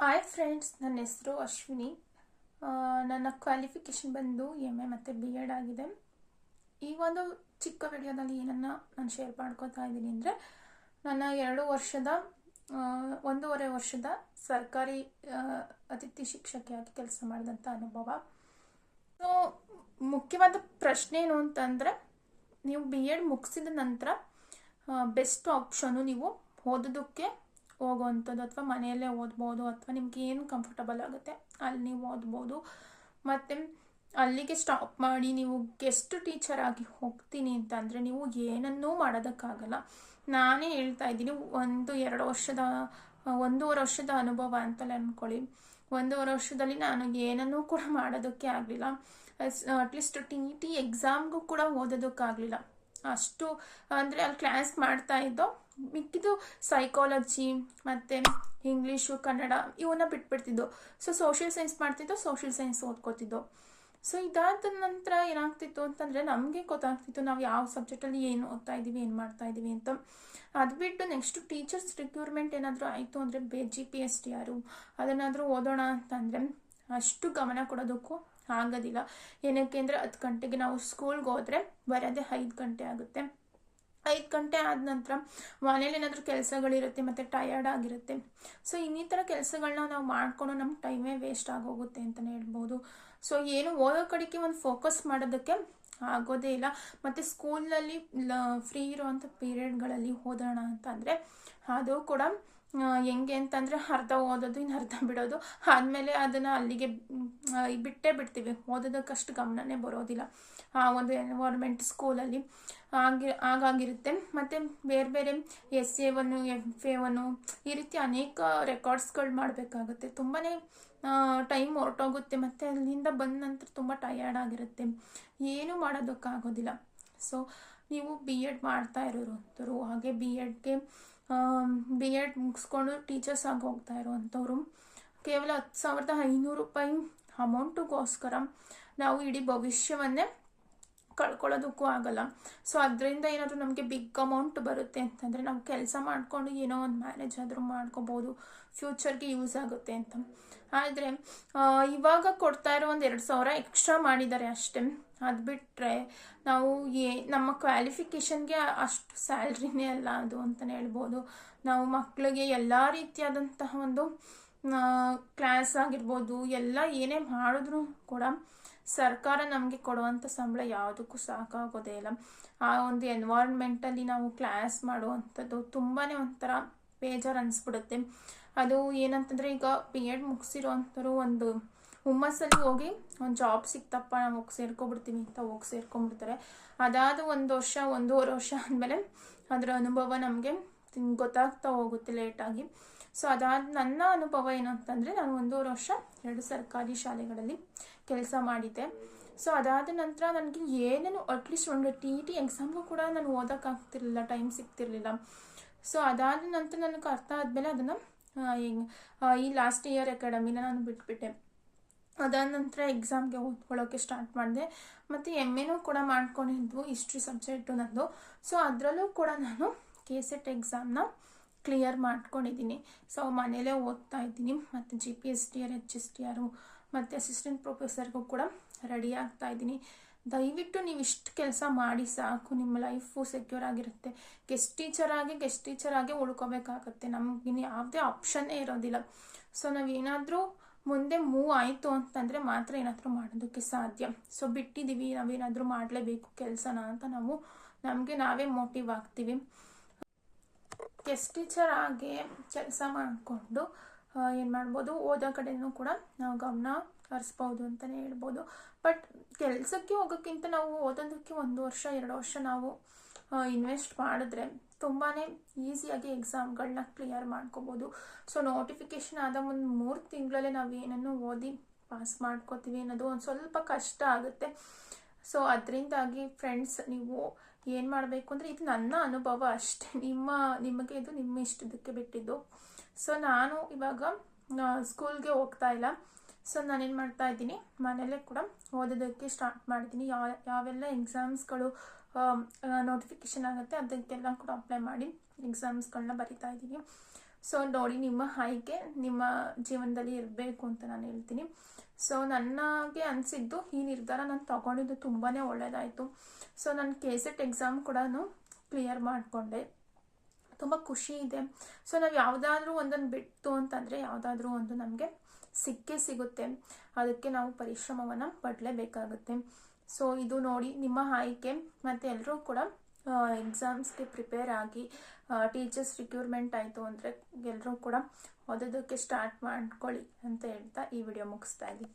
Hi friends, ನನ್ನ ಹೆಸರು ಅಶ್ವಿನಿ. ನನ್ನ ಕ್ವಾಲಿಫಿಕೇಷನ್ ಬಂದು ಎಮ್ ಎ ಮತ್ತು ಬಿ ಎಡ್ ಆಗಿದೆ. ಈ ಒಂದು ಚಿಕ್ಕ ವಿಡಿಯೋದಲ್ಲಿ ಏನನ್ನು ನಾನು ಶೇರ್ ಮಾಡ್ಕೋತಾ ಇದ್ದೀನಿ ಅಂದರೆ, ನನ್ನ 1.5 ವರ್ಷದ ಸರ್ಕಾರಿ ಅತಿಥಿ ಶಿಕ್ಷಕಿಯಾಗಿ ಕೆಲಸ ಮಾಡಿದಂಥ ಅನುಭವ. ಸೊ ಮುಖ್ಯವಾದ ಪ್ರಶ್ನೆ ಏನು ಅಂತಂದರೆ, ನೀವು ಬಿ ಎಡ್ ಮುಗಿಸಿದ ನಂತರ ಬೆಸ್ಟ್ ಆಪ್ಷನು ನೀವು ಓದೋದಕ್ಕೆ ಹೋಗುವಂಥದ್ದು, ಅಥವಾ ಮನೆಯಲ್ಲೇ ಓದ್ಬೋದು, ಅಥವಾ ನಿಮ್ಗೆ ಏನು ಕಂಫರ್ಟಬಲ್ ಆಗುತ್ತೆ ಅಲ್ಲಿ ನೀವು ಓದ್ಬೋದು. ಮತ್ತು ಅಲ್ಲಿಗೆ ಸ್ಟಾಪ್ ಮಾಡಿ ನೀವು ಗೆಸ್ಟ್ ಟೀಚರ್ ಆಗಿ ಹೋಗ್ತೀನಿ ಅಂತಂದರೆ ನೀವು ಏನನ್ನೂ ಮಾಡೋದಕ್ಕಾಗಲ್ಲ. ನಾನೇ ಹೇಳ್ತಾ ಇದ್ದೀನಿ, 1.5 ವರ್ಷದ ಅನುಭವ ಅಂತಲೇ ಅಂದ್ಕೊಳ್ಳಿ. 1.5 ವರ್ಷದಲ್ಲಿ ನಾನು ಏನನ್ನೂ ಕೂಡ ಮಾಡೋದಕ್ಕೆ ಆಗಲಿಲ್ಲ. ಅಟ್ಲೀಸ್ಟ್ ಟಿ ಎಕ್ಸಾಮ್ಗೂ ಕೂಡ ಓದೋದಕ್ಕಾಗಲಿಲ್ಲ. ಅಷ್ಟು ಅಂದರೆ ಅಲ್ಲಿ ಕ್ಲಾಸ್ ಮಾಡ್ತಾ ಇದ್ದೋ, ಮಿಕ್ಕಿದ್ದು ಸೈಕಾಲಜಿ ಮತ್ತು ಇಂಗ್ಲೀಷು, ಕನ್ನಡ ಇವನ್ನ ಬಿಟ್ಬಿಡ್ತಿದ್ದೋ. ಸೊ ಸೋಷಿಯಲ್ ಸೈನ್ಸ್ ಮಾಡ್ತಿದ್ದೋ, ಸೋಷಿಯಲ್ ಸೈನ್ಸ್ ಓದ್ಕೋತಿದ್ದೋ. ಸೊ ಇದಾದ ನಂತರ ಏನಾಗ್ತಿತ್ತು ಅಂತಂದರೆ, ನಮಗೆ ಗೊತ್ತಾಗ್ತಿತ್ತು ನಾವು ಯಾವ ಸಬ್ಜೆಕ್ಟಲ್ಲಿ ಏನು ಓದ್ತಾ ಇದ್ದೀವಿ, ಏನು ಮಾಡ್ತಾ ಇದ್ದೀವಿ ಅಂತ. ಅದು ಬಿಟ್ಟು ನೆಕ್ಸ್ಟು ಟೀಚರ್ಸ್ ರಿಕ್ರೂಟ್ಮೆಂಟ್ ಏನಾದರೂ ಆಯಿತು ಅಂದರೆ GPSTR ಅದನ್ನಾದರೂ ಓದೋಣ ಅಂತಂದರೆ ಅಷ್ಟು ಗಮನ ಕೊಡೋದಕ್ಕೂ ಆಗೋದಿಲ್ಲ. ಏನಕ್ಕೆ ಅಂದರೆ 10 ಗಂಟೆಗೆ ನಾವು ಸ್ಕೂಲ್ಗೆ ಹೋದರೆ ಬರೋದೇ 5 ಗಂಟೆ ಆಗುತ್ತೆ. 5 ಗಂಟೆ ಆದ ನಂತರ ಮನೇಲಿ ಏನಾದರೂ ಕೆಲಸಗಳಿರುತ್ತೆ ಮತ್ತು ಟಯರ್ಡ್ ಆಗಿರುತ್ತೆ. ಸೊ ಇನ್ನಿತರ ಕೆಲಸಗಳನ್ನ ನಾವು ಮಾಡಿಕೊಂಡು ನಮ್ಮ ಟೈಮೇ ವೇಸ್ಟ್ ಆಗೋಗುತ್ತೆ ಅಂತಲೇ ಹೇಳ್ಬೋದು. ಸೊ ಏನು ಓದೋ ಕಡೆಗೆ ಒಂದು ಫೋಕಸ್ ಮಾಡೋದಕ್ಕೆ ಆಗೋದೇ ಇಲ್ಲ. ಮತ್ತು ಸ್ಕೂಲಲ್ಲಿ ಫ್ರೀ ಇರೋವಂಥ ಪೀರಿಯಡ್ಗಳಲ್ಲಿ ಓದೋಣ ಅಂತಂದರೆ ಅದು ಕೂಡ ಹೆಂಗೆ ಅಂತಂದರೆ, ಅರ್ಧ ಓದೋದು, ಇನ್ನು ಅರ್ಧ ಬಿಡೋದು, ಆದಮೇಲೆ ಅದನ್ನು ಅಲ್ಲಿಗೆ ಬಿಡ್ತೀವಿ. ಓದೋದಕ್ಕಷ್ಟು ಗಮನನೇ ಬರೋದಿಲ್ಲ ಆ ಒಂದು ಎನ್ವೈರ್ಮೆಂಟ್ ಸ್ಕೂಲಲ್ಲಿ ಹಾಗಾಗಿರುತ್ತೆ. ಮತ್ತು ಬೇರೆ ಬೇರೆ SA1 FA1 ಈ ರೀತಿ ಅನೇಕ ರೆಕಾರ್ಡ್ಸ್ಗಳು ಮಾಡಬೇಕಾಗುತ್ತೆ. ತುಂಬಾ ಟೈಮ್ ಹೊರಟೋಗುತ್ತೆ. ಮತ್ತು ಅಲ್ಲಿಂದ ಬಂದ ನಂತರ ತುಂಬ ಟಯರ್ಡ್ ಆಗಿರುತ್ತೆ, ಏನೂ ಮಾಡೋದಕ್ಕಾಗೋದಿಲ್ಲ. ಸೊ ನೀವು ಬಿ ಎಡ್ ಮಾಡ್ತಾ ಇರೋರು, ಹಾಗೆ ಬಿ ಎಡ್ ಮುಗಿಸ್ಕೊಂಡು ಟೀಚರ್ಸ್ ಆಗಿ ಹೋಗ್ತಾ ಇರೋವಂಥವ್ರು, ಕೇವಲ 10,500 ರೂಪಾಯಿ ಅಮೌಂಟಿಗೋಸ್ಕರ ನಾವು ಇಡೀ ಭವಿಷ್ಯವನ್ನೇ ಕಳ್ಕೊಳ್ಳೋದಕ್ಕೂ ಆಗಲ್ಲ. ಸೊ ಅದರಿಂದ ಏನಾದರೂ ನಮಗೆ ಬಿಗ್ ಅಮೌಂಟ್ ಬರುತ್ತೆ ಅಂತಂದರೆ ನಾವು ಕೆಲಸ ಮಾಡಿಕೊಂಡು ಏನೋ ಒಂದು ಮ್ಯಾನೇಜ್ ಆದರೂ ಮಾಡ್ಕೋಬೋದು, ಫ್ಯೂಚರ್ಗೆ ಯೂಸ್ ಆಗುತ್ತೆ ಅಂತ. ಆದರೆ ಇವಾಗ ಕೊಡ್ತಾ ಇರೋ 2,000 ಎಕ್ಸ್ಟ್ರಾ ಮಾಡಿದ್ದಾರೆ ಅಷ್ಟೇ. ಅದು ಬಿಟ್ಟರೆ ನಾವು ನಮ್ಮ ಕ್ವಾಲಿಫಿಕೇಷನ್ಗೆ ಅಷ್ಟು ಸ್ಯಾಲ್ರಿನೇ ಅಲ್ಲ ಅದು ಅಂತಲೇ ಹೇಳ್ಬೋದು. ನಾವು ಮಕ್ಕಳಿಗೆ ಎಲ್ಲ ರೀತಿಯಾದಂತಹ ಒಂದು ಕ್ಲಾಸ್ ಆಗಿರ್ಬೋದು, ಎಲ್ಲ ಏನೇ ಮಾಡಿದ್ರೂ ಕೂಡ ಸರ್ಕಾರ ನಮಗೆ ಕೊಡುವಂಥ ಸಂಬಳ ಯಾವುದಕ್ಕೂ ಸಾಕಾಗೋದೇ ಇಲ್ಲ. ಆ ಒಂದು ಎನ್ವೈರ್ಮೆಂಟಲ್ಲಿ ನಾವು ಕ್ಲಾಸ್ ಮಾಡುವಂಥದ್ದು ತುಂಬಾ ಒಂಥರ ಬೇಜಾರು ಅನಿಸ್ಬಿಡುತ್ತೆ. ಅದು ಏನಂತಂದರೆ, ಈಗ ಬಿ ಎಡ್ ಮುಗಿಸಿರೋವಂಥವ್ರು ಒಂದು ಹುಮ್ಮಸ್ಸಲ್ಲಿ ಹೋಗಿ ಒಂದು ಜಾಬ್ ಸಿಕ್ತಪ್ಪ ನಾವು ಹೋಗಿ ಸೇರ್ಕೊಬಿಡ್ತೀವಿ ಅಂತ ಹೋಗಿ ಸೇರ್ಕೊಂಡ್ಬಿಡ್ತಾರೆ. ಅದಾದ 1 ವರ್ಷ 1.5 ವರ್ಷ ಆದಮೇಲೆ ಅದರ ಅನುಭವ ನಮಗೆ ಗೊತ್ತಾಗ್ತಾ ಹೋಗುತ್ತೆ ಲೇಟಾಗಿ. ಸೊ ಅದಾದ ನನ್ನ ಅನುಭವ ಏನು ಅಂತಂದರೆ, ನಾನು 1.5 ವರ್ಷ 2 ಸರ್ಕಾರಿ ಶಾಲೆಗಳಲ್ಲಿ ಕೆಲಸ ಮಾಡಿದ್ದೆ. ಸೊ ಅದಾದ ನಂತರ ನನಗೆ ಏನೇನು ಅಟ್ಲೀಸ್ಟ್ ಒಂದು TET ಎಕ್ಸಾಮ್ಗೂ ಕೂಡ ನಾನು ಓದೋಕ್ಕಾಗ್ತಿರ್ಲಿಲ್ಲ, ಟೈಮ್ ಸಿಗ್ತಿರ್ಲಿಲ್ಲ. ಸೊ ಅದಾದ ನಂತರ ನನಗೆ ಅರ್ಥ ಆದಮೇಲೆ ಅದನ್ನು ಈ ಲಾಸ್ಟ್ ಇಯರ್ ಅಕಾಡೆಮಿನ ನಾನು ಬಿಟ್ಬಿಟ್ಟೆ. ಅದಾದ ನಂತರ ಎಕ್ಸಾಮ್ಗೆ ಓದ್ಕೊಳ್ಳೋಕ್ಕೆ ಸ್ಟಾರ್ಟ್ ಮಾಡಿದೆ. ಮತ್ತು MA ಕೂಡ ಮಾಡ್ಕೊಂಡಿದ್ದು ಹಿಸ್ಟ್ರಿ ಸಬ್ಜೆಕ್ಟು ನಂದು. ಸೊ ಅದರಲ್ಲೂ ಕೂಡ ನಾನು KCET ಎಕ್ಸಾಮ್ನ ಕ್ಲಿಯರ್ ಮಾಡ್ಕೊಂಡಿದ್ದೀನಿ. ಸೊ ಮನೇಲೇ ಓದ್ತಾ ಇದ್ದೀನಿ. ಮತ್ತು GPSTR HSTR ಮತ್ತು ಅಸಿಸ್ಟೆಂಟ್ ಪ್ರೊಫೆಸರ್ಗೂ ಕೂಡ ರೆಡಿ ಆಗ್ತಾ ಇದ್ದೀನಿ. ದಯವಿಟ್ಟು ನೀವು ಇಷ್ಟು ಕೆಲಸ ಮಾಡಿ ಸಾಕು, ನಿಮ್ಮ ಲೈಫು ಸೆಕ್ಯೂರ್ ಆಗಿರುತ್ತೆ. ಗೆಸ್ಟ್ ಟೀಚರ್ ಆಗಿ ಉಳ್ಕೋಬೇಕಾಗತ್ತೆ. ನಮಗಿನ್ನು ಯಾವುದೇ ಆಪ್ಷನ್ನೇ ಇರೋದಿಲ್ಲ. ಸೊ ನಾವೇನಾದರೂ ಮುಂದೆ ಮೂವ್ ಆಯಿತು ಅಂತಂದರೆ ಮಾತ್ರ ಏನಾದರೂ ಮಾಡೋದಕ್ಕೆ ಸಾಧ್ಯ. ಸೊ ಬಿಟ್ಟಿದ್ದೀವಿ, ನಾವೇನಾದರೂ ಮಾಡಲೇಬೇಕು ಕೆಲಸನ ಅಂತ ನಮಗೆ ನಾವೇ ಮೋಟಿವ್ ಆಗ್ತೀವಿ. ಗೆಸ್ಟ್ ಟೀಚರ್ ಆಗಿ ಕೆಲಸ ಮಾಡಿಕೊಂಡು ಏನು ಮಾಡ್ಬೋದು, ಓದೋ ಕಡೆಯೂ ಕೂಡ ನಾವು ಗಮನ ಹರಿಸ್ಬೋದು ಅಂತಲೇ ಹೇಳ್ಬೋದು. ಬಟ್ ಕೆಲಸಕ್ಕೆ ಹೋಗೋಕ್ಕಿಂತ ನಾವು ಓದೋದಕ್ಕೆ 1 ವರ್ಷ 2 ವರ್ಷ ನಾವು ಇನ್ವೆಸ್ಟ್ ಮಾಡಿದ್ರೆ ತುಂಬಾ ಈಸಿಯಾಗಿ ಎಕ್ಸಾಮ್ಗಳನ್ನ ಕ್ಲಿಯರ್ ಮಾಡ್ಕೋಬೋದು. ಸೊ ನೋಟಿಫಿಕೇಷನ್ ಆದ ಒಂದು 3 ತಿಂಗಳಲ್ಲೇ ನಾವು ಏನನ್ನು ಓದಿ ಪಾಸ್ ಮಾಡ್ಕೋತೀವಿ ಅನ್ನೋದು ಒಂದು ಸ್ವಲ್ಪ ಕಷ್ಟ ಆಗುತ್ತೆ. ಸೊ ಅದರಿಂದಾಗಿ ಫ್ರೆಂಡ್ಸ್, ನೀವು ಏನು ಮಾಡಬೇಕು ಅಂದರೆ, ಇದು ನನ್ನ ಅನುಭವ ಅಷ್ಟೇ, ನಿಮಗೆ ಇದು ನಿಮ್ಮ ಇಷ್ಟದಕ್ಕೆ ಬಿಟ್ಟಿದ್ದು. ಸೊ ನಾನು ಇವಾಗ ಸ್ಕೂಲ್ಗೆ ಹೋಗ್ತಾ ಇಲ್ಲ. ಸೊ ನಾನೇನು ಮಾಡ್ತಾ ಇದ್ದೀನಿ, ಮನೇಲೇ ಕೂಡ ಓದೋದಕ್ಕೆ ಸ್ಟಾರ್ಟ್ ಮಾಡಿದ್ದೀನಿ. ಯಾವೆಲ್ಲ ಎಕ್ಸಾಮ್ಸ್ಗಳು ನೋಟಿಫಿಕೇಷನ್ ಆಗುತ್ತೆ ಅದಕ್ಕೆಲ್ಲ ಕೂಡ ಅಪ್ಲೈ ಮಾಡಿ ಎಕ್ಸಾಮ್ಸ್ಗಳನ್ನ ಬರಿತಾ ಇದ್ದೀನಿ. ಸೊ ನೋಡಿ, ನಿಮ್ಮ ಆಯ್ಕೆ ನಿಮ್ಮ ಜೀವನದಲ್ಲಿ ಇರಬೇಕು ಅಂತ ನಾನು ಹೇಳ್ತೀನಿ. ಸೊ ನನಗೆ ಅನಿಸಿದ್ದು ಈ ನಿರ್ಧಾರ ನಾನು ತಗೊಂಡಿದ್ದು ತುಂಬಾ ಒಳ್ಳೆಯದಾಯಿತು. ಸೊ ನಾನು KCET ಎಕ್ಸಾಮ್ ಕೂಡ ಕ್ಲಿಯರ್ ಮಾಡಿಕೊಂಡೆ. ತುಂಬ ಖುಷಿ ಇದೆ. ಸೊ ನಾವು ಯಾವುದಾದ್ರೂ ಒಂದನ್ನು ಬಿಟ್ಟು ಅಂತಂದರೆ ಯಾವುದಾದ್ರೂ ಒಂದು ನಮಗೆ ಸಿಗುತ್ತೆ. ಅದಕ್ಕೆ ನಾವು ಪರಿಶ್ರಮವನ್ನು ಪಡಲೇಬೇಕಾಗುತ್ತೆ. ಸೊ ಇದು ನೋಡಿ ನಿಮ್ಮ ಆಯ್ಕೆ. ಮತ್ತು ಎಲ್ಲರೂ ಕೂಡ ಎಕ್ಸಾಮ್ಸ್ಗೆ ಪ್ರಿಪೇರ್ ಆಗಿ, ಟೀಚರ್ಸ್ ರಿಕ್ರೂಟ್ಮೆಂಟ್ ಆಯಿತು ಅಂದರೆ ಎಲ್ಲರೂ ಕೂಡ ಓದೋದಕ್ಕೆ ಸ್ಟಾರ್ಟ್ ಮಾಡ್ಕೊಳ್ಳಿ ಅಂತ ಹೇಳ್ತಾ ಈ ವಿಡಿಯೋ ಮುಗಿಸ್ತಾ ಇದ್ದೀನಿ.